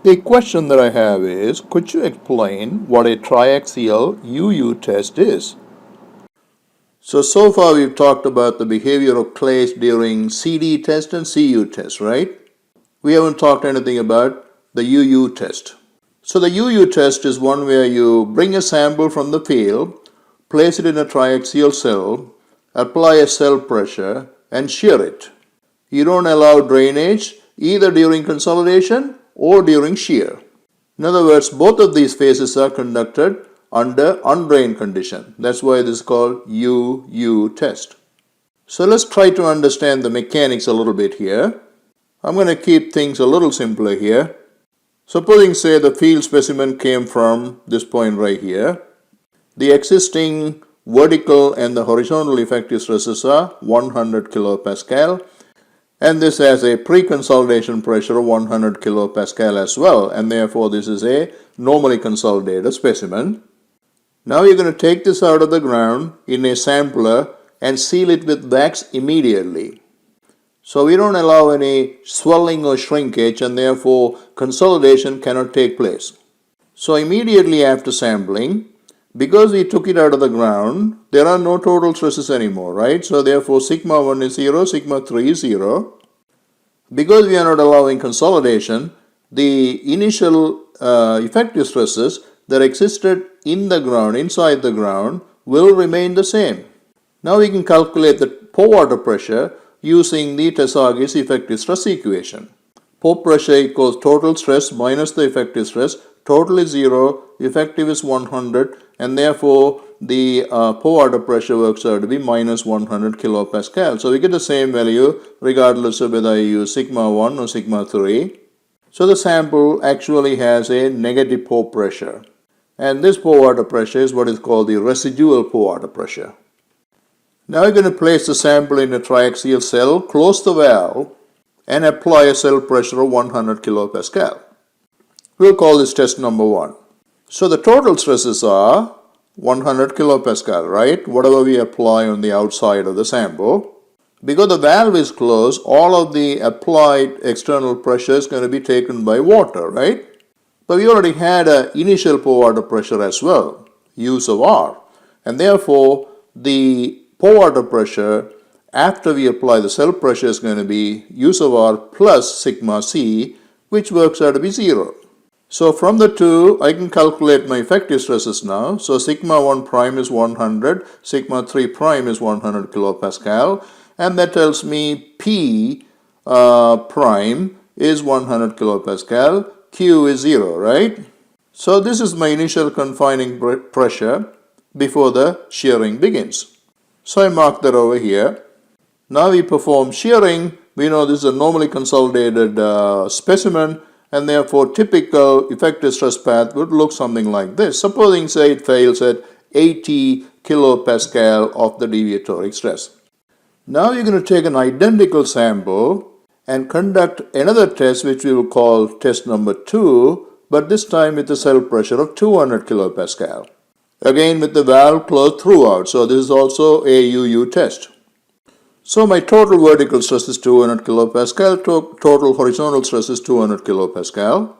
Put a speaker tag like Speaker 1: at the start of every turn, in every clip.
Speaker 1: The question that I have is, could you explain what a triaxial UU test is? So far we've talked about the behavior of clays during CD test and CU test, right? We haven't talked anything about the UU test. So the UU test is one where you bring a sample from the field, place it in a triaxial cell, apply a cell pressure, and shear it. You don't allow drainage either during consolidation or during shear. In other words, both of these phases are conducted under undrained condition. That's why this is called UU test. So let's try to understand the mechanics a little bit here. I'm going to keep things a little simpler here. Supposing, say, the field specimen came from this point right here. The existing vertical and the horizontal effective stresses are 100 kilopascal, and this has a pre-consolidation pressure of 100 kilopascal as well, and therefore this is a normally consolidated specimen. Now you're going to take this out of the ground in a sampler and seal it with wax immediately. So we don't allow any swelling or shrinkage, and therefore consolidation cannot take place. So immediately after sampling, because we took it out of the ground, there are no total stresses anymore, right? So therefore sigma 1 is 0, sigma 3 is 0. Because we are not allowing consolidation, the initial effective stresses that existed in the ground, inside the ground, will remain the same. Now we can calculate the pore water pressure using the Tesagi's effective stress equation. Pore pressure equals total stress minus the effective stress. Total is 0, effective is 100, and therefore the pore water pressure works out to be minus 100 kilopascal. So we get the same value regardless of whether I use sigma 1 or sigma 3. So the sample actually has a negative pore pressure. And this pore water pressure is what is called the residual pore water pressure. Now you're going to place the sample in a triaxial cell, close the valve, and apply a cell pressure of 100 kilopascal. We'll call this test number 1. So the total stresses are 100 kilopascal, right? Whatever we apply on the outside of the sample. Because the valve is closed, all of the applied external pressure is going to be taken by water, right? But we already had an initial pore water pressure as well, use of R. And therefore, the pore water pressure after we apply the cell pressure is going to be use of R plus sigma C, which works out to be 0. So from the two, I can calculate my effective stresses now. So sigma 1 prime is 100, sigma 3 prime is 100 kilopascal, and that tells me P prime is 100 kilopascal, Q is 0, right? So this is my initial confining pressure before the shearing begins. So I mark that over here. Now we perform shearing. We know this is a normally consolidated specimen, and therefore typical effective stress path would look something like this. Supposing, say, it fails at 80 kilopascal of the deviatory stress. Now you're going to take an identical sample and conduct another test, which we will call test number 2, but this time with a cell pressure of 200 kilopascal. Again with the valve closed throughout, so this is also a UU test. So my total vertical stress is 200 kilopascal, total horizontal stress is 200 kilopascal.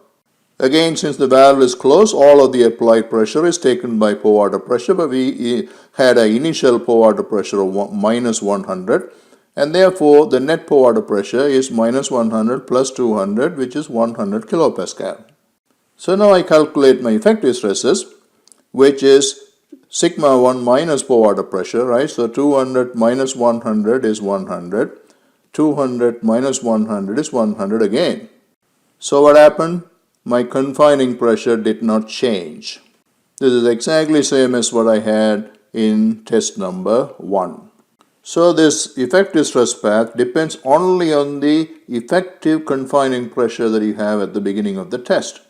Speaker 1: Again, since the valve is closed, all of the applied pressure is taken by pore water pressure, but we had an initial pore water pressure of minus 100, and therefore the net pore water pressure is minus 100 plus 200, which is 100 kilopascal. So now I calculate my effective stresses, which is sigma 1 minus pore water pressure, right? So 200 minus 100 is 100. 200 minus 100 is 100 again. So what happened? My confining pressure did not change. This is exactly same as what I had in test number 1. So this effective stress path depends only on the effective confining pressure that you have at the beginning of the test.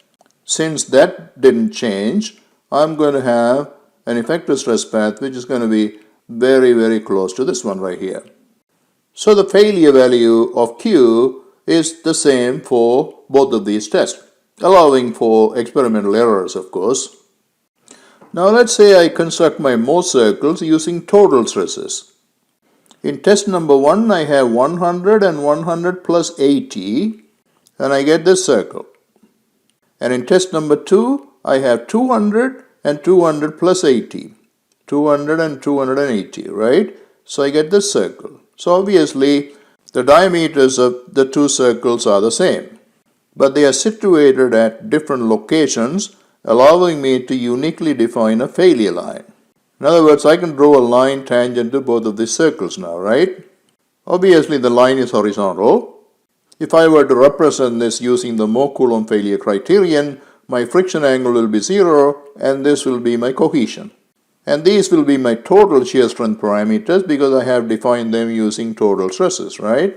Speaker 1: Since that didn't change, I'm going to have an effective stress path which is going to be very, very close to this one right here. So the failure value of Q is the same for both of these tests, allowing for experimental errors, of course. Now let's say I construct my Mohs circles using total stresses. In test number 1, I have 100 and 100 plus 80, and I get this circle. And in test number 2, I have 200 and 200 plus 80. 200 and 280, right? So I get this circle. So obviously, the diameters of the two circles are the same, but they are situated at different locations, allowing me to uniquely define a failure line. In other words, I can draw a line tangent to both of these circles now, right? Obviously, the line is horizontal. If I were to represent this using the Mohr-Coulomb failure criterion, my friction angle will be 0 and this will be my cohesion. And these will be my total shear strength parameters because I have defined them using total stresses, right?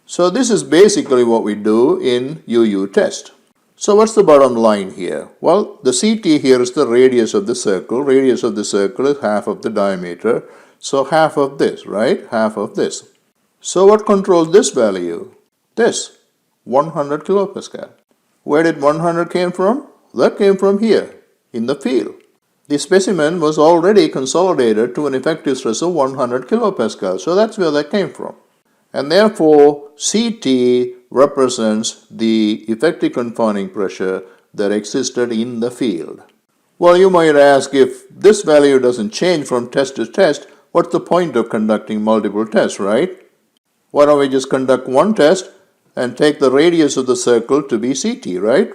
Speaker 1: So this is basically what we do in UU test. So what's the bottom line here? Well, the CT here is the radius of the circle. Radius of the circle is half of the diameter. So half of this, right? Half of this. So what controls this value? This, 100 kilopascal. Where did 100 came from? That came from here, in the field. The specimen was already consolidated to an effective stress of 100 kilopascal. So that's where that came from. And therefore, CT represents the effective confining pressure that existed in the field. Well, you might ask, if this value doesn't change from test to test, what's the point of conducting multiple tests, right? Why don't we just conduct one test and take the radius of the circle to be CT, right?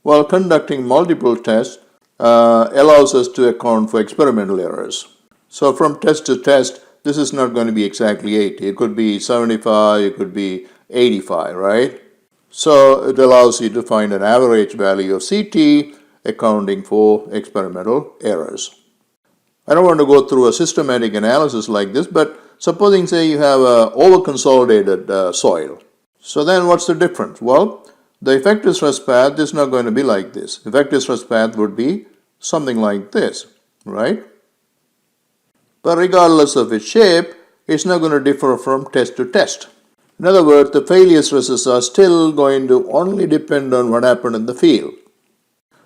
Speaker 1: Well, conducting multiple tests allows us to account for experimental errors. So from test to test, this is not going to be exactly 80. It could be 75, it could be 85, right? So it allows you to find an average value of CT accounting for experimental errors. I don't want to go through a systematic analysis like this, but supposing, say, you have a over-consolidated soil. So then what's the difference? Well, the effective stress path is not going to be like this. Effective stress path would be something like this, right? But regardless of its shape, it's not going to differ from test to test. In other words, the failure stresses are still going to only depend on what happened in the field.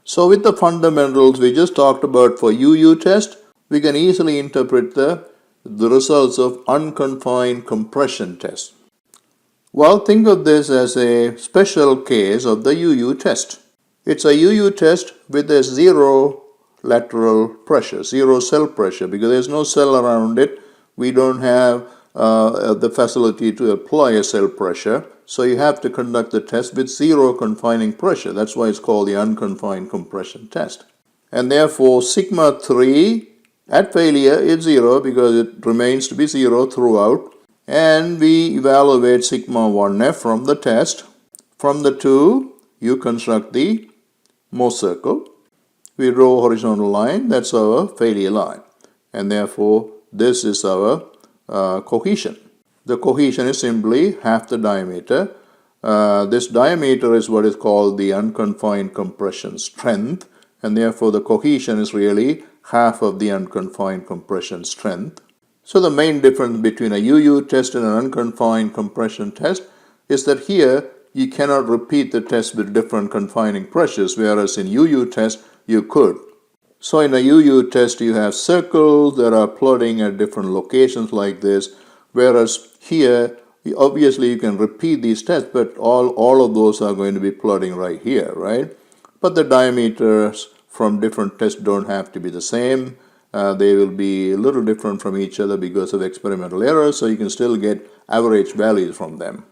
Speaker 1: So with the fundamentals we just talked about for UU test, we can easily interpret the results of unconfined compression test. Well, think of this as a special case of the UU test. It's a UU test with a zero lateral pressure, zero cell pressure, because there's no cell around it. We don't have the facility to apply a cell pressure. So you have to conduct the test with zero confining pressure. That's why it's called the unconfined compression test. And therefore, sigma 3 at failure is 0 because it remains to be 0 throughout. And we evaluate sigma 1f from the test. From the 2, you construct the Mohr circle. We draw a horizontal line, that's our failure line. And therefore, this is our cohesion. The cohesion is simply half the diameter. This diameter is what is called the unconfined compression strength. And therefore, the cohesion is really half of the unconfined compression strength. So the main difference between a UU test and an unconfined compression test is that here you cannot repeat the test with different confining pressures, whereas in UU test you could. So in a UU test you have circles that are plotting at different locations like this, whereas here obviously you can repeat these tests, but all of those are going to be plotting right here, right? But the diameters from different tests don't have to be the same. They will be a little different from each other because of experimental errors, so you can still get average values from them.